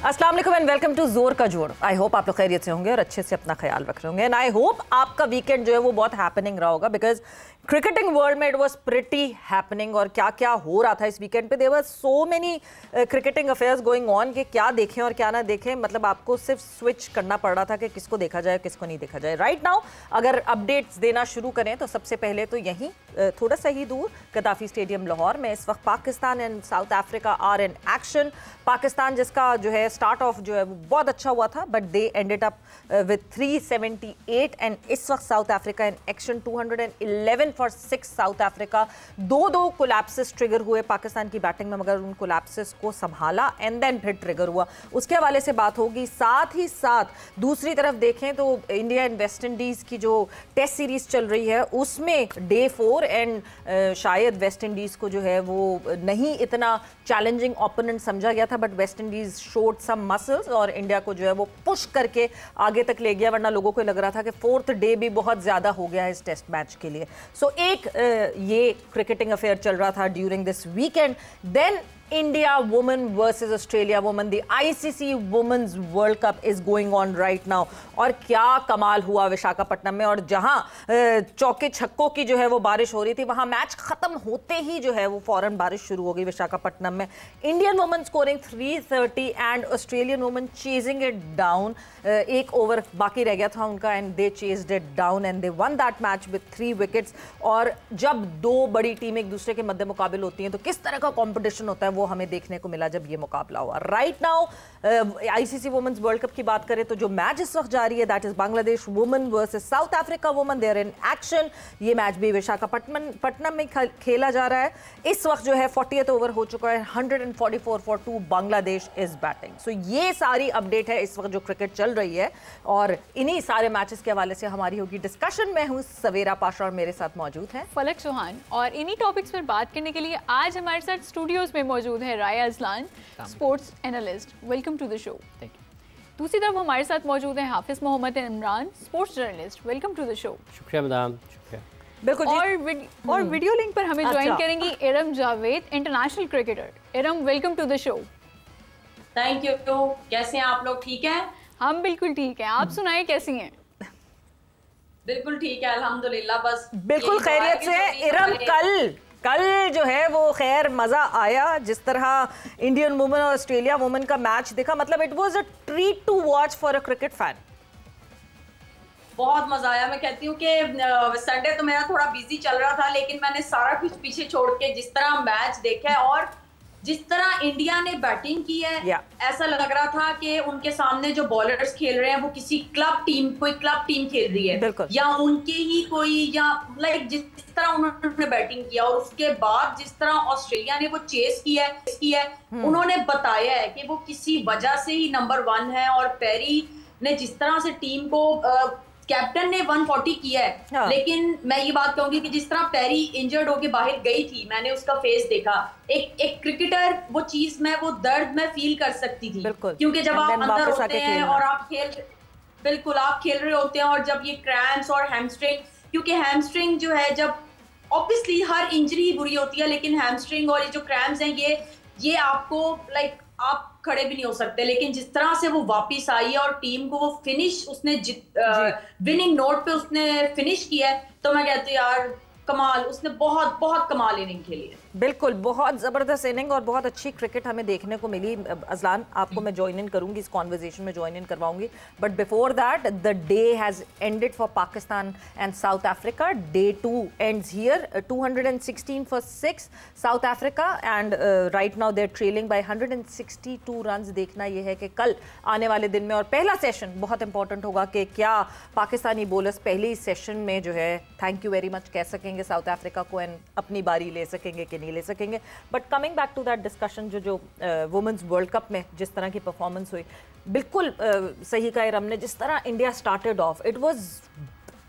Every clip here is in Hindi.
अस्सलाम वालेकुम एंड वेलकम टू जोर का जोड़। आई होप आप लोग खैरियत से होंगे और अच्छे से अपना ख्याल रख रहे होंगे एंड आई होप आपका वीकेंड जो है वो बहुत हैपनिंग रहा होगा बिकॉज क्रिकेटिंग वर्ल्ड में इट वाज प्रिटी हैपनिंग। और क्या क्या हो रहा था इस वीकेंड पे, there were so many cricketing affairs going on कि क्या देखें और क्या ना देखें। मतलब आपको सिर्फ स्विच करना पड़ रहा था कि किसको देखा जाए किसको नहीं देखा जाए। राइट नाउ अगर अपडेट्स देना शुरू करें तो सबसे पहले तो यहीं थोड़ा सा ही दूर गद्दाफी स्टेडियम लाहौर में इस वक्त Pakistan and South Africa are in action. Pakistan जिसका जो है स्टार्ट ऑफ जो है वो बहुत अच्छा हुआ था but they ended up with 378 and इस वक्त south Africa in action 211 for 6 South Africa. दो कोलैप्सेस ट्रिगर हुए पाकिस्तान की बैटिंग में मगर उन कोलैप्सेस को संभाला एंड देन फिर ट्रिगर हुआ। उसके हवाले से बात होगी। साथ ही साथ दूसरी तरफ देखें तो इंडिया एंड वेस्ट इंडीज़ की जो टेस्ट सीरीज चल रही है उसमें डे 4 एंड शायद वेस्ट इंडीज़ को जो है वो नहीं इतना चैलेंजिंग ओपोनेंट समझा गया था but West Indies showed some muscles और इंडिया को जो है वो पुश करके आगे तक ले गया, वरना लोगों को लग रहा था कि 4th डे भी बहुत ज़्यादा हो गया है इस टेस्ट मैच के लिए। सो एक ये क्रिकेटिंग अफेयर चल रहा था during this weekend. Then India women versus Australia women, the ICC Women's World Cup is going on right now। और क्या कमाल हुआ विशाखापट्टनम में, और जहां चौके छक्कों की जो है वो बारिश हो रही थी वहां मैच खत्म होते ही जो है वो फौरन बारिश शुरू हो गई विशाखापट्टनम में। Indian women scoring 330 and Australian women chasing it down. एक ओवर बाकी रह गया था उनका and they chased it down and they one that match with 3 wickets. और जब दो बड़ी टीम एक दूसरे के मध्य मुकाबले होती हैं तो किस तरह का कॉम्पिटिशन होता है वो हमें देखने को मिला जब ये मुकाबला हुआ। Right now ICC women's World Cup की बात करें तो जो मैच इस वक्त जारी है that is Bangladesh women versus South Africa women, they are in action. ये मैच भी विशाखापट्टनम में खेला जा रहा है। इस वक्त जो है 40th ओवर हो चुका है, 144 फॉर 2 बांग्लादेश इज बैटिंग। सो ये सारी अपडेट है इस वक्त जो क्रिकेट चल रही है और इन्हीं सारे मैचेस के हवाले से हमारी होगी डिस्कशन। मैं हूँ सवेरा पाशा और मेरे साथ मौजूद है फलक चौहान और इन्हीं टॉपिक्स पर बात करने के लिए आज हमारे साथ स्टूडियोज में मौजूद है Raya Ajlan, sports analyst. Welcome to the show. Thank you. दूसरी तरफ हमारे साथ मौजूद है Hafiz Mohammad Imran, sports journalist. Welcome to the show. शुक्रिया मैडम, शुक्रिया। बिल्कुल। और वीडियो लिंक पर हमें ज्वाइन करेंगी Iram Javed, international cricketer. Iram, welcome to the show. Thank you. कैसे हैं आप लोग? ठीक हैं? हम बिल्कुल ठीक हैं, आप सुनाएं कैसी हैं? बिल्कुल ठीक है अल्हम्दुलिल्लाह। बस बिल्कुल खैरियत से। इरम, कल जो है वो खैर मजा आया जिस तरह इंडियन वुमेन और ऑस्ट्रेलिया वुमेन का मैच देखा, मतलब it was a treat to watch for a cricket fan. बहुत मजा आया। मैं कहती हूँ कि संडे तो मेरा थोड़ा बिजी चल रहा था लेकिन मैंने सारा कुछ पीछे छोड़ के जिस तरह मैच देखा है और जिस तरह इंडिया ने बैटिंग की है ऐसा लग रहा था कि उनके सामने जो बॉलर्स खेल रहे हैं वो किसी कोई क्लब टीम खेल रही है या उनके ही कोई, या लाइक जिस तरह उन्होंने बैटिंग किया और उसके बाद जिस तरह ऑस्ट्रेलिया ने वो चेस किया है उन्होंने बताया है कि वो किसी वजह से ही नंबर 1 है। और पेरी ने जिस तरह से टीम को कैप्टन ने 140 किया है लेकिन मैं ये बात कहूंगी कि जिस तरह पेरी इंजर्ड होके बाहर गई थी, मैंने उसका फेस देखा। एक क्रिकेटर वो चीज में वो दर्द में फील कर सकती थी क्योंकि जब आप अंदर होते हैं और आप खेल रहे होते हैं और जब ये क्रैम्प्स और हैमस्ट्रिंग, क्योंकि हैमस्ट्रिंग जो है जब ऑब्वियसली हर इंजरी बुरी होती है लेकिन हैमस्ट्रिंग और ये जो क्रैम्प्स हैं ये आपको लाइक आप खड़े भी नहीं हो सकते। लेकिन जिस तरह से वो वापस आई है और टीम को वो फिनिश उसने विनिंग नोट पे उसने फिनिश किया है तो मैं कहती हूँ यार कमाल, उसने बहुत बहुत कमाल इनिंग खेली है। बिल्कुल, बहुत ज़बरदस्त इनिंग और बहुत अच्छी क्रिकेट हमें देखने को मिली। अजलान, आपको मैं ज्वाइन इन करूंगी, इस कॉन्वर्जेशन में ज्वाइन इन करवाऊंगी, but before that the day has ended for Pakistan and South Africa. Day 2 ends here, 216 for 6 South Africa and right now they are trailing by 162 runs. देखना यह है कि कल आने वाले दिन में और पहला सेशन बहुत इंपॉर्टेंट होगा कि क्या पाकिस्तानी बोलर्स पहले ही सेशन में जो है थैंक यू वेरी मच कह सकेंगे साउथ अफ्रीका को एंड अपनी बारी ले सकेंगे कि नहीं ले सकेंगे। But coming back to that discussion, जो वुमेन्स वर्ल्ड कप में जिस तरह की परफॉर्मेंस हुई, बिल्कुल सही कहा इरम ने। जिस तरह India started off it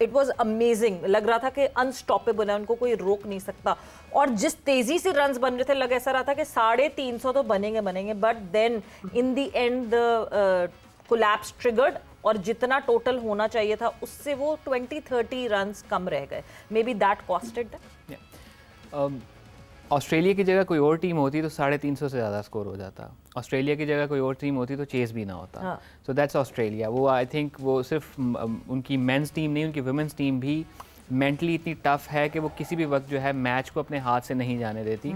was amazing. लग रहा था कि अनस्टॉपेबल है, उनको कोई रोक नहीं सकता। और जिस तेजी से रन्स बन रहे थे लग ऐसा रहा था कि 350 तो बनेंगे but then in the end the collapse triggered और जितना टोटल होना चाहिए था उससे वो 20-30 रन्स कम रह गए। May be that costed. Australia की जगह कोई और टीम होती तो 350 से ज़्यादा स्कोर हो जाता। ऑस्ट्रेलिया की जगह कोई और टीम होती तो चेस भी ना होता। So that's Australia. वो आई थिंक वो सिर्फ उनकी मेंस टीम नहीं, उनकी वुमेंस टीम भी मेंटली इतनी टफ है कि वो किसी भी वक्त जो है मैच को अपने हाथ से नहीं जाने देती।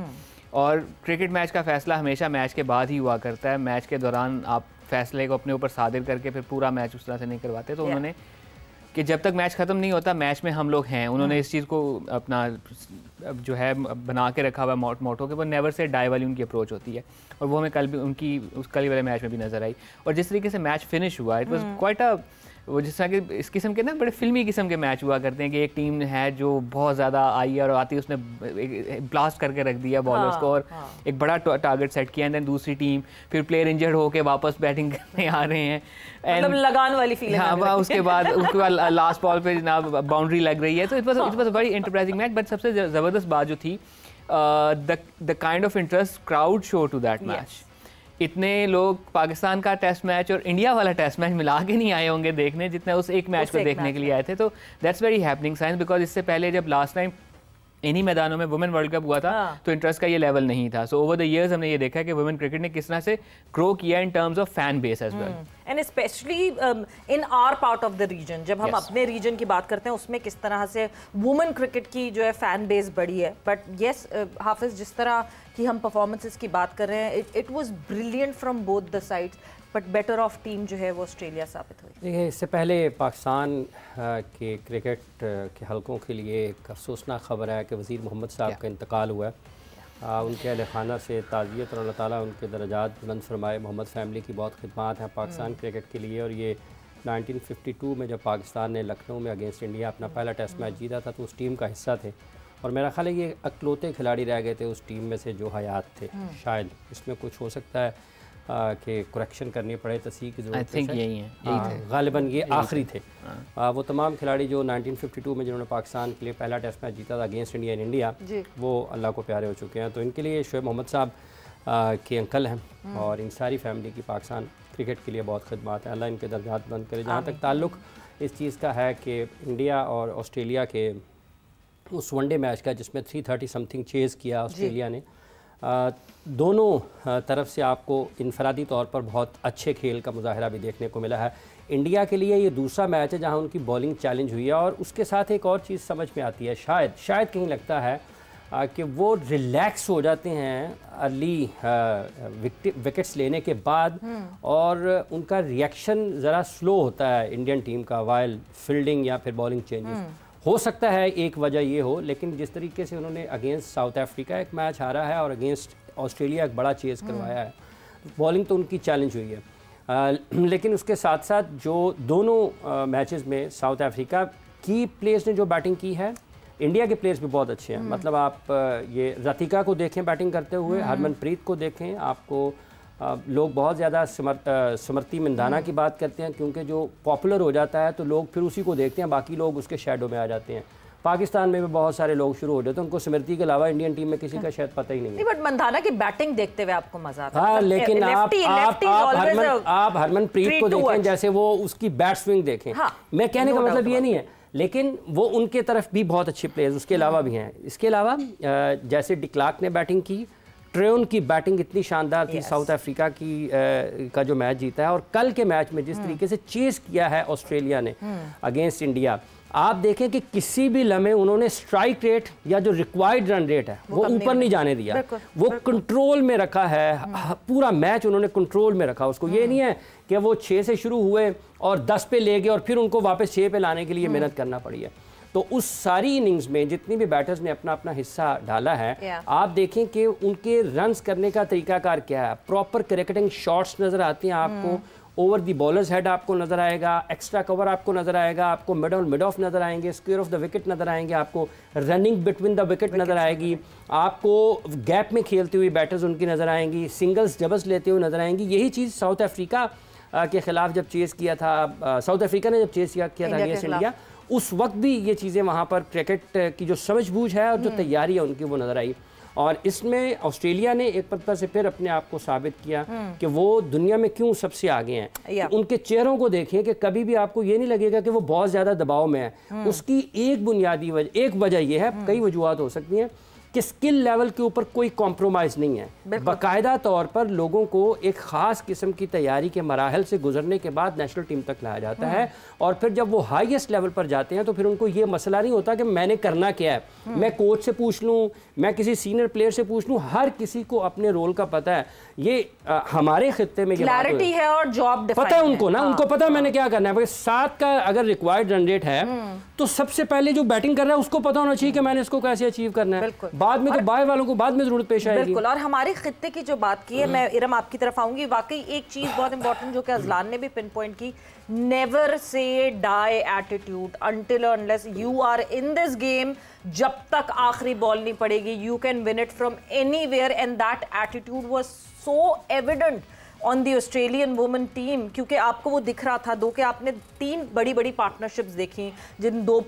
और क्रिकेट मैच का फ़ैसला हमेशा मैच के बाद ही हुआ करता है। मैच के दौरान आप फैसले को अपने ऊपर सादिर करके फिर पूरा मैच उस तरह से नहीं करवाते। तो उन्होंने कि जब तक मैच ख़त्म नहीं होता मैच में हम लोग हैं, उन्होंने इस चीज़ को अपना जो है बना के रखा हुआ मोटो कि वो नेवर से डाई वाली उनकी अप्रोच होती है। और वो हमें कल भी उनकी उस कल वाले मैच में भी नज़र आई। और जिस तरीके से मैच फिनिश हुआ, इट वाज क्वाइट अ, वो जिस तरह के इस किस्म के ना बड़े फिल्मी किस्म के मैच हुआ करते हैं कि एक टीम है जो बहुत ज़्यादा आई है और आती है उसने ब्लास्ट करके रख दिया बॉलर्स को और एक बड़ा टारगेट सेट किया। एंड देन दूसरी टीम फिर प्लेयर इंजर्ड होकर वापस बैटिंग करने आ रहे हैं, मतलब लगान वाली फीलिंग। हाँ, उसके बाद लास्ट बॉल पे जनाब बाउंड्री लग रही है। तो it was a very enterprising match. But सबसे ज़बरदस्त बात जो थी, the kind of interest crowd show to that match. इतने लोग पाकिस्तान का टेस्ट मैच और इंडिया वाला टेस्ट मैच मिला के नहीं आए होंगे देखने जितने उस एक मैच को देखने के लिए आए थे। तो that's very happening science, because इससे पहले जब लास्ट टाइम इन्हीं मैदानों में वुमेन वर्ल्ड कप हुआ था तो इंटरेस्ट का ये लेवल नहीं था। सो ओवर द इयर्स हमने ये देखा है कि वुमेन क्रिकेट ने किस तरह से ग्रो किया in terms of fan base as well, and specially in our part of the region. जब हम अपने रीजन की बात करते हैं उसमें किस तरह से वुमेन क्रिकेट की जो है फैन बेस बढ़ी है। बट येस हाफिज, जिस तरह की हम परफॉर्मेंसेस की बात कर रहे हैं, it was brilliant from both the sides, but better of team जो है वो ऑस्ट्रेलिया साबित हुई। देखिए, इससे पहले पाकिस्तान के क्रिकेट के हलकों के लिए एक अफसोसनाक खबर है कि वज़ीर मोहम्मद साहब का इंतकाल हुआ है। उनके अहल खाना से ताज़ियत और अल्लाह ताला उनके दर्जात बुलंद फरमाए। मोहम्मद फैमिली की बहुत खिदमत है पाकिस्तान क्रिकेट के लिए। और ये 1952 में जब पाकिस्तान ने लखनऊ में अगेंस्ट इंडिया अपना पहला टेस्ट मैच जीता था तो उस टीम का हिस्सा थे। और मेरा ख्याल है ये अकलौते खिलाड़ी रह गए थे उस टीम में से जो हयात थे। शायद इसमें कुछ हो सकता है कि करेक्शन करनी पड़े, तस्हीह की ज़रूरत है। यही है, गालिबन ये आखिरी थे। वो तमाम खिलाड़ी जो 1952 में जिन्होंने पाकिस्तान के लिए पहला टेस्ट मैच जीता था अगेंस्ट इंडिया इन इंडिया, वो अल्लाह को प्यारे हो चुके हैं। तो इनके लिए शोएब मोहम्मद साहब के अंकल हैं और इन सारी फैमिली की पाकिस्तान क्रिकेट के लिए बहुत खिदमत है। अल्लाह इनके दर्जात बुलंद करे। जहाँ तक ताल्लुक़ इस चीज़ का है कि इंडिया और ऑस्ट्रेलिया के उस वनडे मैच का जिसमें 330 समथिंग चेज़ किया ऑस्ट्रेलिया ने, दोनों तरफ से आपको इनफरादी तौर पर बहुत अच्छे खेल का मुजाहरा भी देखने को मिला है। इंडिया के लिए ये दूसरा मैच है जहां उनकी बॉलिंग चैलेंज हुई है। और उसके साथ एक और चीज़ समझ में आती है, शायद कहीं लगता है कि वो रिलैक्स हो जाते हैं अर्ली विकेट्स लेने के बाद और उनका रिएक्शन ज़रा स्लो होता है इंडियन टीम का वाइल फील्डिंग या फिर बॉलिंग चेंजेस। हो सकता है एक वजह ये हो, लेकिन जिस तरीके से उन्होंने अगेंस्ट साउथ अफ्रीका एक मैच हारा है और अगेंस्ट ऑस्ट्रेलिया एक बड़ा चेज़ करवाया है, बॉलिंग तो उनकी चैलेंज हुई है। लेकिन उसके साथ साथ जो दोनों मैचेस में साउथ अफ्रीका की प्लेयर्स ने जो बैटिंग की है, इंडिया के प्लेयर्स भी बहुत अच्छे हैं। मतलब आप ये रतिका को देखें बैटिंग करते हुए, हरमनप्रीत को देखें, आपको लोग बहुत ज़्यादा स्मृति मंदाना की बात करते हैं क्योंकि जो पॉपुलर हो जाता है तो लोग फिर उसी को देखते हैं, बाकी लोग उसके शैडो में आ जाते हैं। पाकिस्तान में भी बहुत सारे लोग शुरू हो जाते हैं, उनको स्मृति के अलावा इंडियन टीम में किसी का शायद पता ही नहीं है। बट मंदाना की बैटिंग देखते हुए आपको मजा आता है। हाँ, लेकिन आप हरमनप्रीत को देखें, जैसे वो उसकी बैट स्विंग देखें। मैं कहने का मतलब ये नहीं है, लेकिन वो उनके तरफ भी बहुत अच्छे प्लेयर्स उसके अलावा भी हैं। इसके अलावा जैसे डिक्लार्क ने बैटिंग की, ट्रेन की बैटिंग इतनी शानदार थी। साउथ अफ्रीका की का जो मैच जीता है और कल के मैच में जिस तरीके से चेस किया है ऑस्ट्रेलिया ने अगेंस्ट इंडिया, आप देखें कि किसी भी लम्हे उन्होंने स्ट्राइक रेट या जो रिक्वायर्ड रन रेट है वो ऊपर नहीं जाने दिया, वो कंट्रोल में रखा है। पूरा मैच उन्होंने कंट्रोल में रखा उसको। ये नहीं है कि वो 6 से शुरू हुए और 10 पे ले गए और फिर उनको वापस 6 पे लाने के लिए मेहनत करना पड़ी है। तो उस सारी इनिंग्स में जितनी भी बैटर्स ने अपना अपना हिस्सा डाला है, आप देखें कि उनके रन्स करने का तरीकाकार क्या है। प्रॉपर क्रिकेटिंग शॉट्स नज़र आती हैं आपको, ओवर दी बॉलर्स हेड आपको नज़र आएगा, एक्स्ट्रा कवर आपको नज़र आएगा, आपको मिड ऑफ नज़र आएंगे, स्क्वायर ऑफ द विकेट नज़र आएंगे, आपको रनिंग बिटवीन द विकेट नज़र आएगी, आपको गैप में खेलती हुई बैटर्स उनकी नज़र आएंगी, सिंगल्स डबल्स लेते हुए नज़र आएंगी। यही चीज़ साउथ अफ्रीका के खिलाफ जब चेस किया था, साउथ अफ्रीका ने जब चेस किया था अगेंस्ट इंडिया, उस वक्त भी ये चीज़ें वहाँ पर क्रिकेट की जो समझबूझ है और जो तैयारी है उनकी वो नज़र आई। और इसमें ऑस्ट्रेलिया ने एक मरतबा से फिर अपने आप को साबित किया कि वो दुनिया में क्यों सबसे आगे हैं। तो उनके चेहरों को देखें कि कभी भी आपको ये नहीं लगेगा कि वो बहुत ज़्यादा दबाव में है। उसकी एक बुनियादी वजह, एक वजह ये है, कई वजूहत हो सकती हैं कि स्किल लेवल के ऊपर कोई कॉम्प्रोमाइज़ नहीं है। बाकायदा तौर पर लोगों को एक ख़ास किस्म की तैयारी के मराहल से गुजरने के बाद नेशनल टीम तक लाया जाता है, और फिर जब वो हाईएस्ट लेवल पर जाते हैं तो फिर उनको ये मसला नहीं होता कि मैंने करना क्या है, मैं कोच से पूछ लूँ, मैं किसी सीनियर प्लेयर से पूछ लूँ, हर किसी को अपने रोल का पता है। ये हमारे खित्ते में क्लैरिटी है और जॉब पता है उनको ना, उनको पता है मैंने क्या करना है। 7 का अगर रिक्वायर्ड रन रेट है तो सबसे पहले जो बैटिंग कर रहा है उसको पता होना चाहिए कि मैंने इसको कैसे अचीव करना है, बाद में तो बाय वालों को बाद में जरूरत पेश आएगी। बिल्कुल। और हमारे खित्ते की जो बात की है, मैं इरम आपकी तरफ आऊंगी, वाकई एक चीज बहुत इंपॉर्टेंट जो कि अजलान ने भी पिन पॉइंट की, never say die attitude until unless you are in this game. जब तक आखिरी बॉल नहीं पड़ेगी, you can win it from anywhere, and that attitude was so evident on the Australian women team, क्योंकि आपको वो दिख रहा था। कि आपने 3 बड़ी बड़ी पार्टनरशिप्स देखी, जिन तीनों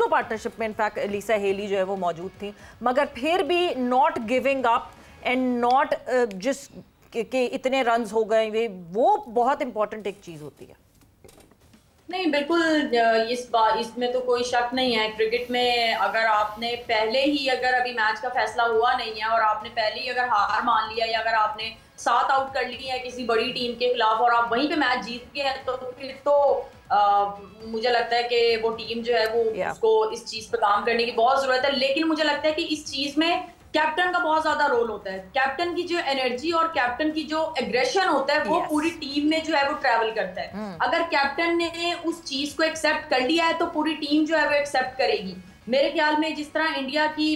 पार्टनरशिप में इनफैक्ट एलिसा हेली जो है वो मौजूद थी, मगर फिर भी not giving up and not जिस के इतने रन्स हो गए, वो बहुत इंपॉर्टेंट एक चीज होती है। नहीं, बिल्कुल इसमें तो कोई शक नहीं है। क्रिकेट में अगर आपने पहले ही, अगर अभी मैच का फैसला हुआ नहीं है और आपने पहले ही अगर हार मान लिया, या अगर आपने 7 आउट कर ली है किसी बड़ी टीम के खिलाफ और आप वहीं पे मैच जीत गए हैं, तो फिर तो मुझे लगता है कि वो टीम जो है वो उसको इस चीज पे काम करने की बहुत जरूरत है। लेकिन मुझे लगता है कि इस चीज में कैप्टन का बहुत ज्यादा रोल होता है। कैप्टन की जो एनर्जी और कैप्टन की जो एग्रेशन होता है वो पूरी टीम में जो है वो ट्रैवल करता है। अगर कैप्टन ने उस चीज को एक्सेप्ट कर लिया है तो पूरी टीम जो है वो एक्सेप्ट करेगी। मेरे ख्याल में जिस तरह इंडिया की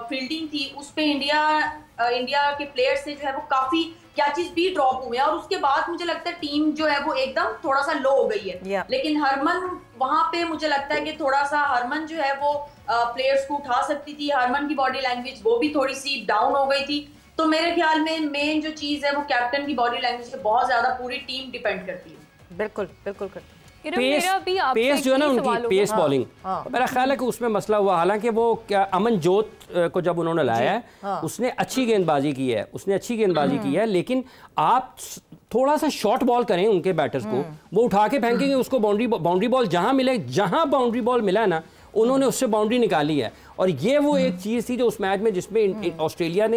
फील्डिंग थी, उस पे इंडिया के प्लेयर्स से जो है वो काफी कैचेस भी ड्रॉप हुए हैं, और उसके बाद मुझे लगता है टीम जो है वो एकदम थोड़ा सा लो हो गई है। लेकिन हरमन वहां पे मुझे लगता है कि थोड़ा सा हरमन जो है वो प्लेयर्स को उठा सकती थी। हरमन की बॉडी लैंग्वेज वो भी थोड़ी सी डाउन हो गई थी। तो मेरे ख्याल में मेन जो चीज है वो कैप्टन की बॉडी लैंग्वेज पे बहुत ज्यादा पूरी टीम डिपेंड करती है। बिल्कुल बिल्कुल करती है। पेस जो है ना उनकी पेस बॉलिंग, मेरा ख्याल है कि उसमें मसला हुआ। हालांकि वो क्या अमनजोत को जब उन्होंने लाया है, उसने अच्छी गेंदबाजी की है, लेकिन आप थोड़ा सा शॉर्ट बॉल करें उनके बैटर्स को, वो उठा के फेंकेंगे उसको, बाउंड्री बॉल जहां बाउंडोरी बॉल मिला है ना, उन्होंने उससे बाउंड्री निकाली है। और ये वो एक चीज थी जो उस मैच में जिसमें ऑस्ट्रेलिया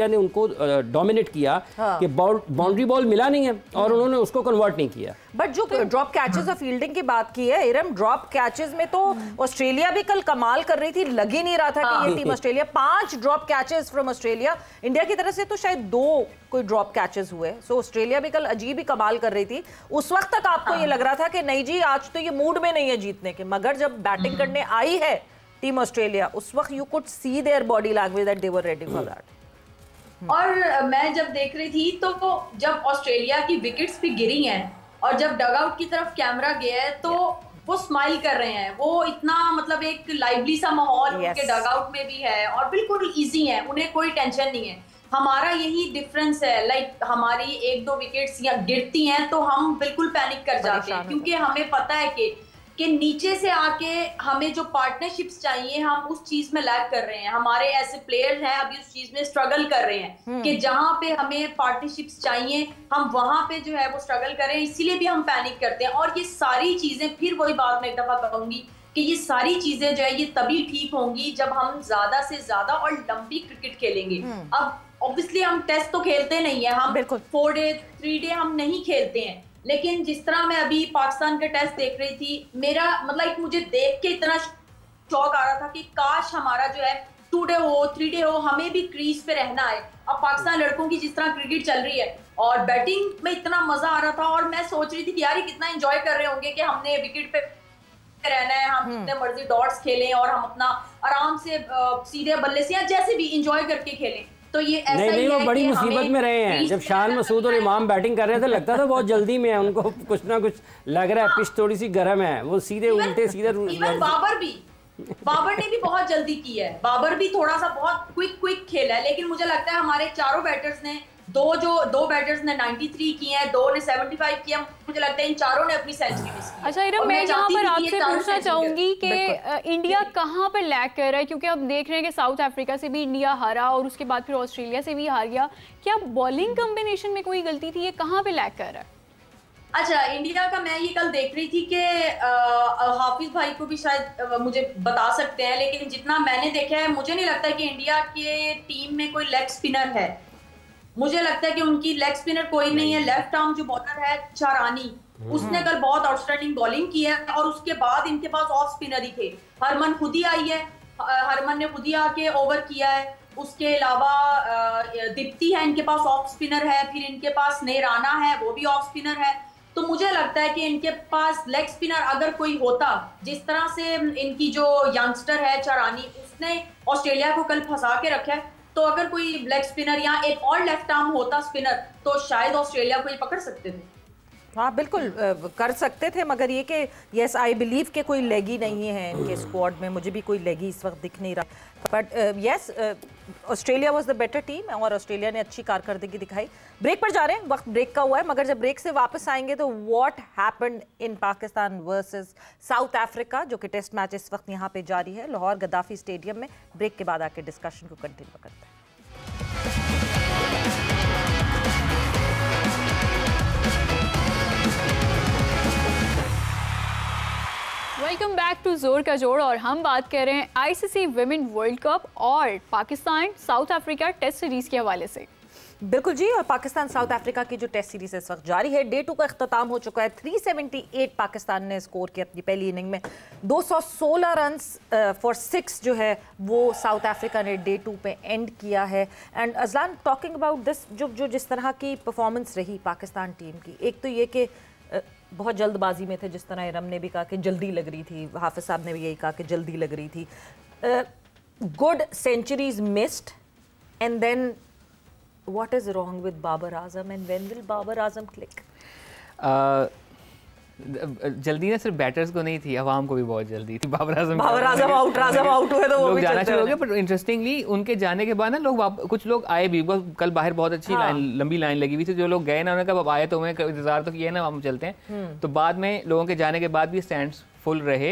ने उनको डोमिनेट किया कि बाउंड्री बॉल मिला नहीं है और उन्होंने उसको कन्वर्ट नहीं किया। बट जो ड्रॉप कैचेस और फील्डिंग की बात की है इरम, ड्रॉप कैचेस में तो ऑस्ट्रेलिया भी कल कमाल कर रही थी। लग ही नहीं रहा था कि ये team Australia, 5 drop catches from Australia. India की तरफ से तो शायद 2 कोई ड्रॉप कैचेस हुए। सो ऑस्ट्रेलिया भी कल अजीब ही कमाल कर रही थी। उस वक्त तक आपको ये लग रहा था कि नहीं जी आज तो ये मूड में नहीं है जीतने के, मगर जब बैटिंग करने आई है टीम ऑस्ट्रेलिया, उस वक्त you could see their body language that they were ready for that. और मैं जब देख रही थी तो जब ऑस्ट्रेलिया की विकेट्स भी गिरी हैं और जब डगआउट की तरफ कैमरा गया है तो वो स्माइल कर रहे हैं। वो इतना मतलब एक लाइवली सा माहौल उनके डगआउट में भी है और बिल्कुल इजी है, उन्हें कोई टेंशन नहीं है। हमारा यही डिफरेंस है, लाइक हमारी 1-2 विकेट्स या गिरती हैं तो हम बिल्कुल पैनिक कर जाते हैं, क्योंकि हमें पता है कि नीचे से आके हमें जो पार्टनरशिप्स चाहिए हम उस चीज में लैग कर रहे हैं। हमारे ऐसे प्लेयर्स हैं अभी उस चीज में स्ट्रगल कर रहे हैं कि जहां पे हमें पार्टनरशिप्स चाहिए हम वहां पे जो है वो स्ट्रगल कर रहे हैं, इसीलिए भी हम पैनिक करते हैं। और ये सारी चीजें, फिर वही बात मैं एक दफा कहूंगी कि ये सारी चीजें जो है ये तभी ठीक होंगी जब हम ज्यादा से ज्यादा और लंबी क्रिकेट खेलेंगे। अब ऑब्वियसली हम टेस्ट तो खेलते नहीं है, हम 4 डे 3 डे हम नहीं खेलते हैं, लेकिन जिस तरह मैं अभी पाकिस्तान का टेस्ट देख रही थी, मेरा मतलब मुझे देख के इतना शौक आ रहा था कि काश हमारा जो है 2 डे हो 3 डे हो, हमें भी क्रीज पे रहना है। अब पाकिस्तान लड़कों की जिस तरह क्रिकेट चल रही है और बैटिंग में इतना मजा आ रहा था, और मैं सोच रही थी कि यार ये कितना एंजॉय कर रहे होंगे कि हमने विकेट पे रहना है, हम जितने मर्जी डॉट्स खेलें और हम अपना आराम से सीधे बल्ले से या जैसे भी एंजॉय करके खेलें। तो ये ऐसा नहीं, वो बड़ी मुसीबत में रहे हैं। जब शान मसूद और इमाम बैटिंग कर रहे थे लगता था बहुत जल्दी में है, उनको कुछ ना कुछ लग रहा है, पिच थोड़ी सी गर्म है, वो सीधे उल्टे सीधे। बाबर ने भी बहुत जल्दी की है, बाबर भी थोड़ा सा बहुत क्विक खेला है, लेकिन मुझे लगता है हमारे चारों बैटर्स ने दो बैटर्स ने 93 किए हैं, 2 ने 75 किया, मुझे लगता है इन चारों ने अपनी सेंचुरी मिस की। अच्छा इरम, मैं यहाँ पर आपसे पूछना चाहूंगी कि इंडिया कहाँ पर लैग कर रहा है, क्योंकि अब देख रहे हैं कि साउथ अफ्रीका से भी इंडिया हारा और उसके बाद फिर ऑस्ट्रेलिया से भी हार गया। क्या बॉलिंग कॉम्बिनेशन में कोई गलती थी, ये कहाँ पे लैग कर रहा है? अच्छा, इंडिया का मैं ये कल देख रही थी कि हाफिज भाई को भी शायद मुझे बता सकते हैं, लेकिन जितना मैंने देखा है मुझे नहीं लगता कि इंडिया के टीम में कोई लेग स्पिनर है। मुझे लगता है कि उनकी लेग स्पिनर कोई नहीं है। लेफ्ट आर्म जो बॉलर है चारानी, उसने कल बहुत आउटस्टैंडिंग बॉलिंग की है, और उसके बाद इनके पास ऑफ स्पिनर ही थे। हरमन खुद ही आई है, हरमन ने खुद ही आके ओवर किया है। उसके अलावा दीप्ति है इनके पास, ऑफ स्पिनर है। फिर इनके पास नेराना है, वो भी ऑफ स्पिनर है। तो मुझे लगता है कि इनके पास लेग स्पिनर अगर कोई होता, जिस तरह से इनकी जो यंगस्टर है चारानी, उसने ऑस्ट्रेलिया को कल फंसा के रखा है, तो अगर कोई लेग स्पिनर या एक और लेफ्ट आर्म होता स्पिनर, तो शायद ऑस्ट्रेलिया को ये पकड़ सकते थे। हाँ बिल्कुल कर सकते थे, मगर ये कि यस आई बिलीव के कोई लेगी नहीं है इनके स्क्वाड में। मुझे भी कोई लेगी इस वक्त दिख नहीं रहा, but yes Australia was the better team और ऑस्ट्रेलिया ने अच्छी कारकर्दगी दिखाई। ब्रेक पर जा रहे हैं, वक्त ब्रेक का हुआ है, मगर जब ब्रेक से वापस आएंगे तो what happened in Pakistan versus South Africa, जो कि टेस्ट मैच इस वक्त यहाँ पे जारी है लाहौर गद्दाफी स्टेडियम में। ब्रेक के बाद आके डिस्कशन को कंटिन्यू करते हैं। वेलकम बैक टू जोर का जोड़, और हम बात कर रहे हैं आईसीसी विमेन वर्ल्ड कप और Pakistan South Africa test series के हवाले से। बिल्कुल जी, और पाकिस्तान साउथ अफ्रीका की जो टेस्ट सीरीज इस वक्त जारी है, डे 2 का अख्ताम हो चुका है। 378 पाकिस्तान ने स्कोर किया अपनी पहली इनिंग में। 216 रन्स फॉर 6 जो है वो साउथ अफ्रीका ने डे 2 पे एंड किया है। And Azlan, talking about this, जो जिस तरह की परफॉर्मेंस रही पाकिस्तान टीम की, एक तो ये कि बहुत जल्दबाजी में थे, जिस तरह इरम ने भी कहा कि जल्दी लग रही थी, हाफिज साहब ने भी यही कहा कि जल्दी लग रही थी। Good centuries missed, and then what is wrong with Babar Azam, and when will Babar Azam click? जल्दी ना सिर्फ बैटर्स को नहीं थी, अवाम को भी बहुत जल्दी थी। बाबर आजम आउट हुए तो वो लोग भी जाना शुरू हो गए। बट इंटरेस्टिंगली उनके जाने के बाद ना कुछ लोग आए भी। कल बाहर बहुत अच्छी लंबी लाइन लगी हुई थी। जो लोग गए ना, उन्होंने कहा अब आए तो हमें इंतजार तो किया ना, हम चलते हैं। तो बाद में लोगों के जाने के बाद भी स्टैंड्स फुल रहे।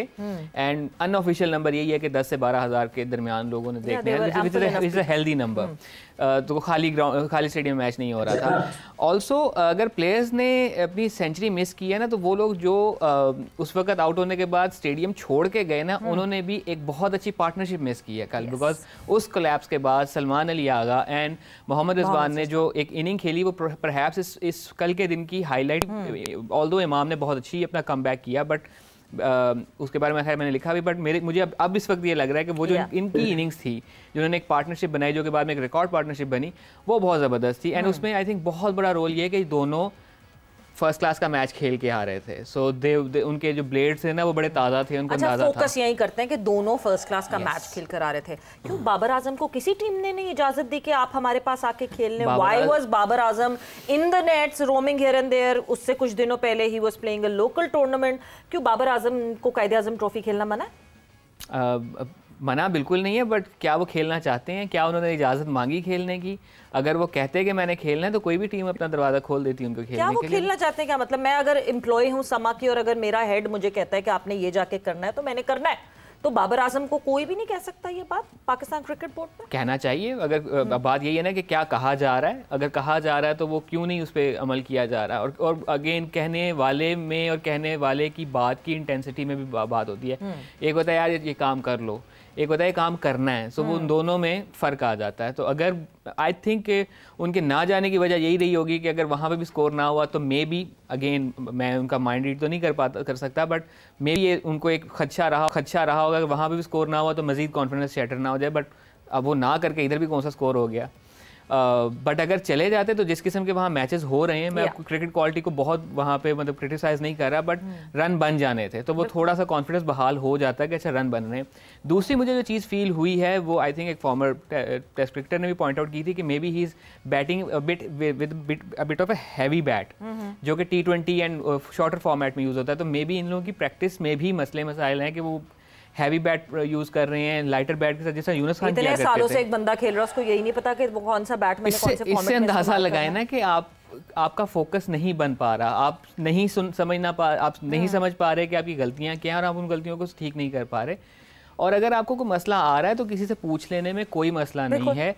एंड अनऑफिशियल नंबर यही है कि 10 से 12 हज़ार के दरमियान लोगों ने देखने हैं, हेल्दी नंबर। तो खाली स्टेडियम मैच नहीं हो रहा था। ऑल्सो अगर प्लेयर्स ने अपनी सेंचुरी मिस की है ना, तो वो लोग जो उस वक्त आउट होने के बाद स्टेडियम छोड़ के गए ना, उन्होंने भी एक बहुत अच्छी पार्टनरशिप मिस की है कल। बिकॉज उस कोलैप्स के बाद सलमान अली आगा एंड मोहम्मद रिजवान ने जो एक इनिंग खेली, वो परहैप्स इस कल के दिन की हाईलाइट। ऑल्दो इमाम ने बहुत अच्छी अपना कमबैक किया, बट उसके बारे में खैर मैंने लिखा भी। बट मुझे अब इस वक्त ये लग रहा है कि वो जो इनकी इनिंग्स थी, जिन्होंने एक पार्टनरशिप बनाई, जो कि बाद में एक रिकॉर्ड पार्टनरशिप बनी, वो बहुत ज़बरदस्त थी। एंड उसमें आई थिंक बहुत बड़ा रोल ये है कि दोनों फर्स्ट क्लास का मैच खेल के आ रहे थे। सो उनके जो ब्लेड्स थे ना, वो बड़े ताज़ा थे, उनको अंदाजा था। फोकस यही करते हैं कि दोनों फर्स्ट क्लास का मैच खेल कर आ रहे थे। क्यों बाबर आजम को किसी टीम ने नहीं इजाजत दी कि आप हमारे पास आके खेलने? Why was Babar Azam in the nets roaming here and there? उससे कुछ दिनों पहले ही was playing a local tournament. क्यों बाबर आजम को कायदे आजम ट्रॉफी खेलना मना है? मना बिल्कुल नहीं है, बट क्या वो खेलना चाहते हैं? क्या उन्होंने इजाज़त मांगी खेलने की? अगर वो कहते हैं कि मैंने खेलना है, तो कोई भी टीम अपना दरवाज़ा खोल देती है उनको खेलने के लिए। क्या वो खेलना चाहते हैं? क्या मतलब, मैं अगर एम्प्लॉय हूँ समा की और अगर मेरा हेड मुझे कहता है कि आपने ये जाके करना है, तो मैंने करना है। तो बाबर आजम को कोई भी नहीं कह सकता ये बात पाकिस्तान क्रिकेट बोर्ड में? कहना चाहिए। अगर बात यही है ना कि क्या कहा जा रहा है, अगर कहा जा रहा है तो वो क्यों नहीं उस पर अमल किया जा रहा है? और अगेन कहने वाले में और कहने वाले की बात की इंटेंसिटी में भी बात होती है। एक होता है यार ये काम कर लो, एक होता है काम करना है। सो वो उन दोनों में फ़र्क आ जाता है। तो अगर आई थिंक उनके ना जाने की वजह यही रही होगी कि अगर वहाँ पे भी स्कोर ना हुआ तो मे बी, अगेन मैं उनका माइंड रीड तो नहीं कर सकता, बट मे बी उनको एक खदशा रहा होगा कि वहाँ पे भी स्कोर ना हुआ तो मज़ीद कॉन्फिडेंस शैटर ना हो जाए। बट अब वो ना करके इधर भी कौन सा स्कोर हो गया। बट अगर चले जाते तो जिस किस्म के वहाँ मैचेस हो रहे हैं, मैं आपको क्रिकेट क्वालिटी को बहुत वहाँ पे मतलब क्रिटिसाइज नहीं कर रहा, बट रन बन जाने थे तो वो थोड़ा सा कॉन्फिडेंस बहाल हो जाता है कि अच्छा रन बन रहे हैं। दूसरी मुझे जो चीज़ फील हुई है, वो आई थिंक एक फॉर्मर टेस्ट क्रिकेटर ने भी पॉइंट आउट की थी कि may be he is batting with bit of a heavy bat, जो कि T20 एंड शॉर्टर फॉर्मेट में यूज़ होता है। तो मे बी इन लोगों की प्रैक्टिस में भी मसले मसाइल हैं कि वो हैवी बैट यूज कर रहे हैं लाइटर बैट के साथ, जैसा यूनुस खान किया करते थे। इतने सालों से एक बंदा खेल रहा है, उसको यही नहीं पता कि वो कौन सा बैट मैंने कौन से फॉर्मेट में। इससे अंदाजा लगाए ना कि आपका फोकस नहीं बन पा रहा, आप नहीं समझ पा रहे कि आपकी गलतियां क्या हैं और आप उन गलतियों को ठीक नहीं कर पा रहे। और अगर आपको कोई मसला आ रहा है तो किसी से पूछ लेने में कोई मसला नहीं है।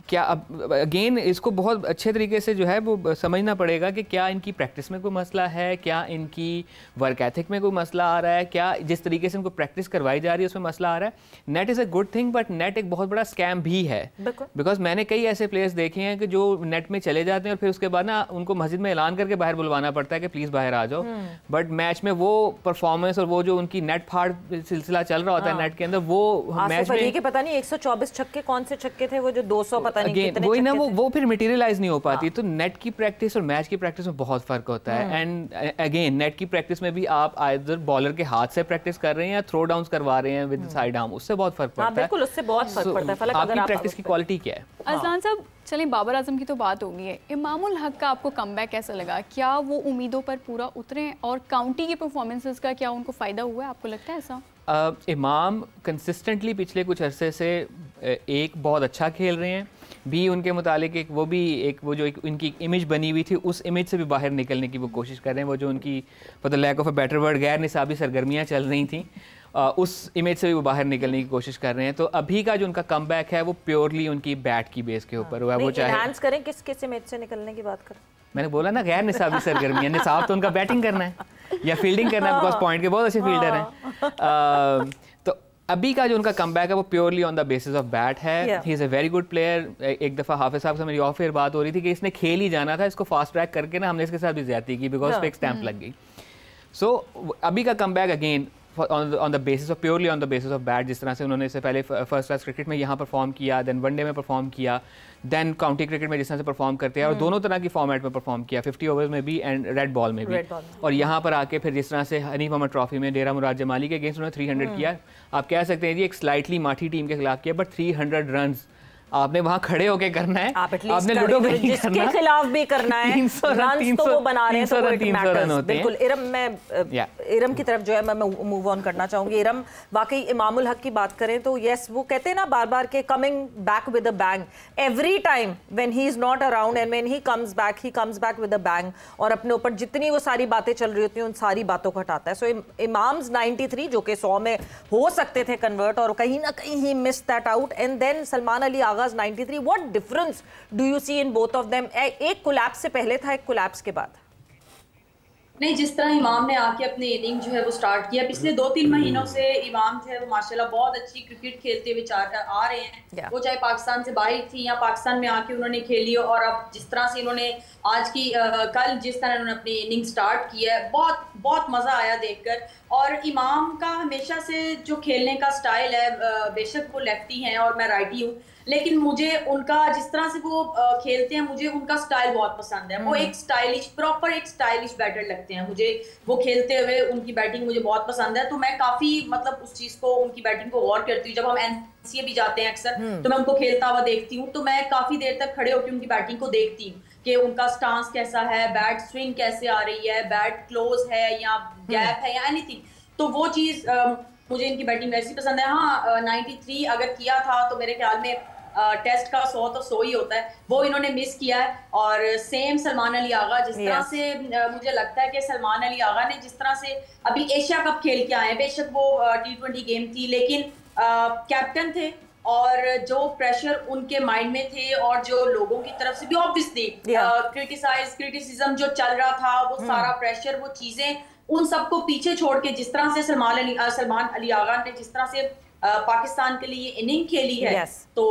क्या अब अगेन इसको बहुत अच्छे तरीके से जो है वो समझना पड़ेगा कि क्या इनकी प्रैक्टिस में कोई मसला है, क्या इनकी वर्क एथिक में कोई मसला आ रहा है, क्या जिस तरीके से इनको प्रैक्टिस करवाई जा रही है उसमें मसला आ रहा है। Net is a good thing, but net एक बहुत बड़ा स्कैम भी है, बिकॉज मैंने कई ऐसे प्लेयर्स देखे हैं कि जो नेट में चले जाते हैं और फिर उसके बाद ना उनको मस्जिद में ऐलान करके बाहर बुलवाना पड़ता है कि प्लीज़ बाहर आ जाओ, बट मैच में वो परफॉर्मेंस और वो जो उनकी नेट फाड़ सिलसिला चल रहा होता है नेट के अंदर, वो मैच में पता नहीं 124 छक्के कौन से छक्के थे, वो जो 200 पता नहीं कितने वही ना, वो फिर मटेरियलाइज नहीं हो पाती। तो नेट की प्रैक्टिस और मैच की प्रैक्टिस में बहुत फर्क होता है। एंड अगेन नेट की प्रैक्टिस में भी आप आइदर बॉलर के हाथ से प्रैक्टिस कर रहे हैं या थ्रो डाउन्स करवा रहे हैं विद साइड आर्म, उससे बहुत फर्क पड़ता है। बिल्कुल, उससे बहुत फर्क पड़ता है। फलक, आपकी प्रैक्टिस की क्वालिटी क्या है? अजलान साहब, चलिए बाबर आजम की तो बात होगी है, इमामुल हक का आपको कमबैक कैसा लगा? क्या वो उम्मीदों पर पूरा उतरे हैं और काउंटी की परफॉर्मेंसेस का क्या उनको फ़ायदा हुआ है, आपको लगता है ऐसा? इमाम कंसिस्टेंटली पिछले कुछ अरसे से एक बहुत अच्छा खेल रहे हैं भी, उनके मुतालिक एक वो भी वो जो इनकी इमेज बनी हुई थी उस इमेज से भी बाहर निकलने की वो कोशिश कर रहे हैं। वो जो उनकी for the lack of a better word गैर निसाबी सरगर्मियाँ चल रही थी, उस इमेज से भी वो बाहर निकलने की कोशिश कर रहे हैं। तो अभी का जो उनका कमबैक है वो प्योरली उनकी बैट की बेस के ऊपर हुआ है। वो चाहे एनहांस करें किस इमेज से निकलने की बात करें, मैंने बोला ना गैर निसाबी सरगर्मियाँ, निसाब तो उनका बैटिंग करना है या फील्डिंग करना है, बिकॉज पॉइंट के बहुत अच्छे फील्डर हैं। तो अभी का जो उनका कमबैक है वो purely on the basis of bat है। He is a very good player. एक दफ़ा हाफिज़ साहब से मेरी ऑफ एयर बात हो रही थी कि इसने खेल ही जाना था, इसको फास्ट ट्रैक करके ना हमने इसके साथ भी ज्यादती की बिकॉज पे एक स्टैंप लग गई। सो अभी का comeback again on the basis of purely on the basis of bat, जिस तरह से उन्होंने इससे पहले फर्स्ट क्लास क्रिकेट में यहाँ परफॉर्म किया, देन वनडे में परफॉर्म किया, देन काउंटी क्रिकेट में जिस तरह से परफॉर्म करते हैं और दोनों तरह की फॉर्मेट में परफॉर्म किया, 50 ओवर्स में भी एंड रेड बॉल में भी, और यहाँ पर आके फिर जिस तरह से हनीफ अहमद ट्रॉफी में डेरा मुराद जमाली के अगेंस्ट उन्होंने 300 किया। आप कह सकते हैं जी एक स्लाइटली माठी टीम के खिलाफ किया, बट 300 रन आपने वहां खड़े होके करना है, आपने लूडो भी नहीं करना, जिसके खिलाफ भी करना है। 300 रन तो वो बना रहे हैं, तो 300 रन होते हैं। बिल्कुल। इरम, मैं इरम की तरफ जो है मैं मूव ऑन करना चाहूंगी। इरम, वाकई इमामुल हक की बात करें तो यस, वो कहते हैं ना बार बार के coming back with a bang every time when he is not around and when he comes back with a bang, और अपने ऊपर जितनी वो सारी बातें चल रही होती हैं उन सारी बातों को हटाता है। सो इमाम्स 93 जो कि 100 में हो सकते थे कन्वर्ट, और कहीं ना कहीं he miss that out, and then Salman Ali आगाज 93। What difference do you see in both of them? एक कोलैप्स से पहले था, एक कोलैप्स के बाद। नहीं, जिस तरह इमाम ने आके अपनी इनिंग जो है वो स्टार्ट किया, पिछले 2-3 महीनों से इमाम जो है वो माशाल्लाह बहुत अच्छी क्रिकेट खेलते हुए आ रहे हैं। वो चाहे पाकिस्तान से बाहर थी या पाकिस्तान में आके उन्होंने खेली, और अब जिस तरह से इन्होंने आज की कल जिस तरह इन्होंने अपनी इनिंग स्टार्ट की है, बहुत बहुत मज़ा आया देखकर। और इमाम का हमेशा से जो खेलने का स्टाइल है, बेशक वो लेफ्टी हैं और मैं राइटी हूँ, लेकिन मुझे उनका जिस तरह से वो खेलते हैं, मुझे उनका स्टाइल बहुत पसंद है। वो एक स्टाइलिश, प्रॉपर एक स्टाइलिश बैटर लगते हैं मुझे, वो खेलते हुए उनकी बैटिंग मुझे बहुत पसंद है। तो मैं काफी मतलब उस चीज को, उनकी बैटिंग को गौर करती हूँ। जब हम एनसीए भी जाते हैं अक्सर, तो मैं उनको खेलता हुआ देखती हूँ, तो मैं काफी देर तक खड़े होकर उनकी बैटिंग को देखती हूँ कि उनका स्टांस कैसा है, बैट स्विंग कैसे आ रही है, बैट क्लोज है या गैप है या एनीथिंग। तो वो चीज मुझे इनकी बैटिंग वैसी पसंद है। हाँ, 93 अगर किया था तो मेरे ख्याल में टेस्ट का 100 तो 100 ही होता है, वो इन्होंने मिस किया है। और सेम सलमान अली आगा, जिस तरह से मुझे लगता है कि सलमान अली आगा ने जिस तरह से अभी एशिया कप खेल के आए, बेशक वो T20 गेम थी, लेकिन कैप्टन थे, और जो प्रेशर उनके माइंड में थे और जो लोगों की तरफ से भी ऑब्वियसली क्रिटिसिज्म जो चल रहा था, वो सारा प्रेशर, वो चीजें, उन सबको पीछे छोड़ के जिस तरह से सलमान अली आगा ने जिस तरह से पाकिस्तान के लिए इनिंग खेली है, तो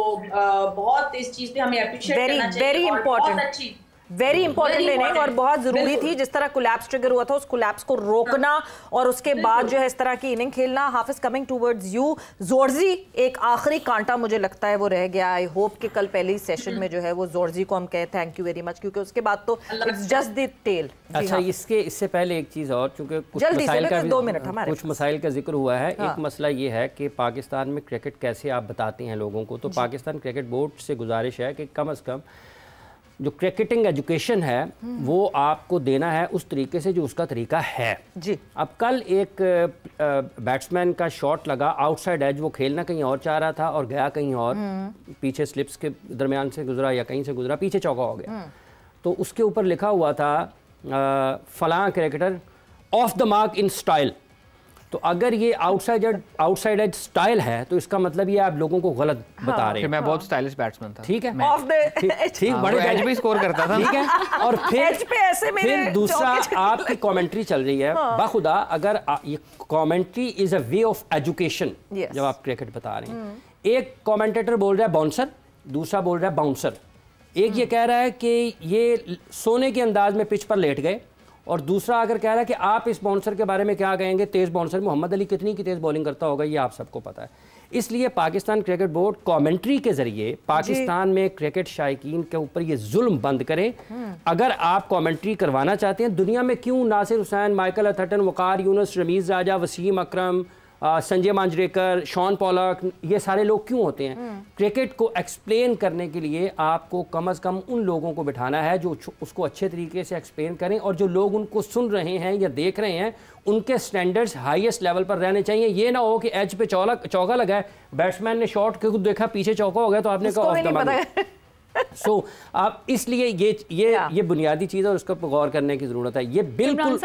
बहुत इस चीज पे हमें अप्रिशिएट करना चाहिए। Very important, very important inning, और बहुत जरूरी थी। जिस तरह कोलैप्स ट्रिगर हुआ था, उस कोलैप्स को रोकना और उसके बाद जो है इस तरह की इनिंग खेलना। हाफिज, कमिंग टूवर्ड्स यू, जोर्जी एक आखिरी कांटा मुझे लगता है वो रह गया। आई होप कि कल पहली सेशन में जो है वो जोर्जी को हम कहें थैंक यू वेरी मच, क्योंकि उसके बाद तो इट्स जस्ट द टेल। अच्छा, इससे पहले एक चीज़ और, चूंकि कुछ मसाइल का जिक्र हुआ है। एक मसला ये है कि पाकिस्तान में क्रिकेट कैसे आप बताते हैं लोगों को, तो पाकिस्तान क्रिकेट बोर्ड से गुजारिश है कि कम अज़ कम जो क्रिकेटिंग एजुकेशन है वो आपको देना है उस तरीके से जो उसका तरीका है जी। अब कल एक बैट्समैन का शॉट लगा आउटसाइड एज, वो खेलना कहीं और चाह रहा था और गया कहीं और, पीछे स्लिप्स के दरमियान से गुजरा या कहीं से गुजरा, पीछे चौका हो गया। तो उसके ऊपर लिखा हुआ था फलां cricketer of the mark in style. तो अगर ये आउटसाइड एज स्टाइल है तो इसका मतलब ये आप लोगों को गलत बता रहे हैं। मैं बहुत स्टाइलिश बैट्समैन था, ठीक है, ठीक बड़े एज पे स्कोर करता था, ठीक है। और फिर दूसरा आपकी कमेंट्री चल रही है, बाखुदा अगर ये commentary is a way of education. जब आप क्रिकेट बता रहे हैं, एक कमेंटेटर बोल रहा है बाउंसर, दूसरा बोल रहा है बाउंसर। एक ये कह रहा है कि ये सोने के अंदाज में पिच पर लेट गए, और दूसरा अगर कह रहा है कि आप इस बाउंसर के बारे में क्या कहेंगे, तेज़ बाउंसर। मोहम्मद अली कितनी की तेज़ बॉलिंग करता होगा ये आप सबको पता है। इसलिए पाकिस्तान क्रिकेट बोर्ड कमेंट्री के ज़रिए पाकिस्तान में क्रिकेट शायकीन के ऊपर ये जुल्म बंद करे। अगर आप कमेंट्री करवाना चाहते हैं, दुनिया में क्यों नासिर हुसैन, माइकल अथर्टन, वकार यूनुस, रमीज़ राजा, वसीम अकरम, संजय मांजरेकर, शॉन पॉलक, ये सारे लोग क्यों होते हैं? क्रिकेट को एक्सप्लेन करने के लिए आपको कम से कम उन लोगों को बिठाना है जो उसको अच्छे तरीके से एक्सप्लेन करें, और जो लोग उनको सुन रहे हैं या देख रहे हैं उनके स्टैंडर्ड्स हाईएस्ट लेवल पर रहने चाहिए। ये ना हो कि एज पे चौका लगा है, बैट्समैन ने शॉट को देखा पीछे चौका हो गया तो आपने कहा ऑफ द मार्क। सो आप इसलिए ये बुनियादी चीज़ है और उसका गौर करने की ज़रूरत है। ये बिल्कुल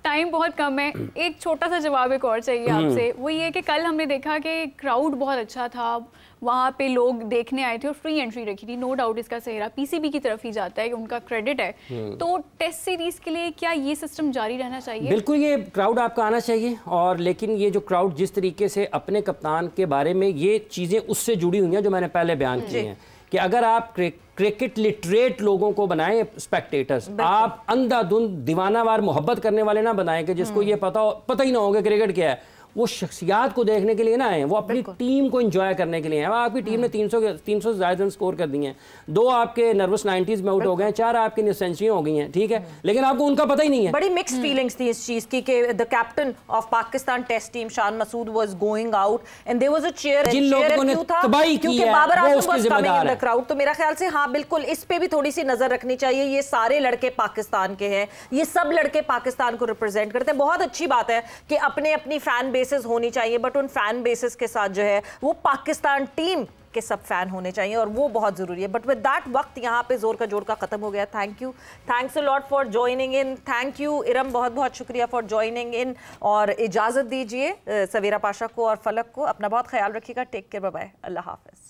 टाइम बहुत कम है, एक छोटा सा जवाब एक और चाहिए आपसे। वो ये कि कल हमने देखा कि क्राउड बहुत अच्छा था, वहाँ पे लोग देखने आए थे और फ्री एंट्री रखी थी। नो डाउट इसका सेहरा पीसीबी की तरफ ही जाता है, कि उनका क्रेडिट है। तो टेस्ट सीरीज के लिए क्या ये सिस्टम जारी रहना चाहिए? बिल्कुल, ये क्राउड आपका आना चाहिए। और लेकिन ये जो क्राउड जिस तरीके से अपने कप्तान के बारे में, ये चीज़ें उससे जुड़ी हुई हैं जो मैंने पहले बयान की हैं कि अगर आप क्रिकेट लिटरेट लोगों को बनाएं स्पेक्टेटर्स, आप अंधाधुंध दीवानावार मोहब्बत करने वाले ना बनाएं कि जिसको ये पता ही ना होगा क्रिकेट क्या है। वो शख्सियात को देखने के लिए ना आए, वो अपनी टीम को एंजॉय करने के लिए आए। आपकी टीम ने 300 से ज़्यादा रन स्कोर कर दिए हैं, 2 आपके नर्वस 90s में आउट हो गए, 4 आपकी सेंचुरी हो गई हैं, ठीक है, लेकिन आपको उनका पता ही नहीं है। बड़ी मिक्स्ड फीलिंग्स थी इस चीज की कि the captain of Pakistan test team Shan Masood was going out and there was a cheer. जिन लोगों ने तबाही की है बाबर वो आजम उसके वाज कमिंग जिम्मेदार इन द है। क्राउड। तो मेरा ख्याल से हाँ बिल्कुल इस पे भी थोड़ी सी नजर रखनी चाहिए। ये सारे लड़के पाकिस्तान के हैं, ये सब लड़के पाकिस्तान को रिप्रेजेंट करते हैं। बहुत अच्छी बात है कि अपने अपनी फैन बेसेस होनी चाहिए, बट उन फैन बेसिस के साथ जो है वो पाकिस्तान टीम के सब फैन होने चाहिए और वो बहुत जरूरी है। बट विद दैट वक्त यहाँ पे जोर का जोड़ का खत्म हो गया। Thank you, thanks a lot for joining in. Thank you Iram, बहुत बहुत शुक्रिया फॉर ज्वाइनिंग इन। और इजाजत दीजिए सवेरा पाशा को और फलक को। अपना बहुत ख्याल रखिएगा। टेक केयर, बाय बाय, अल्लाह हाफिज।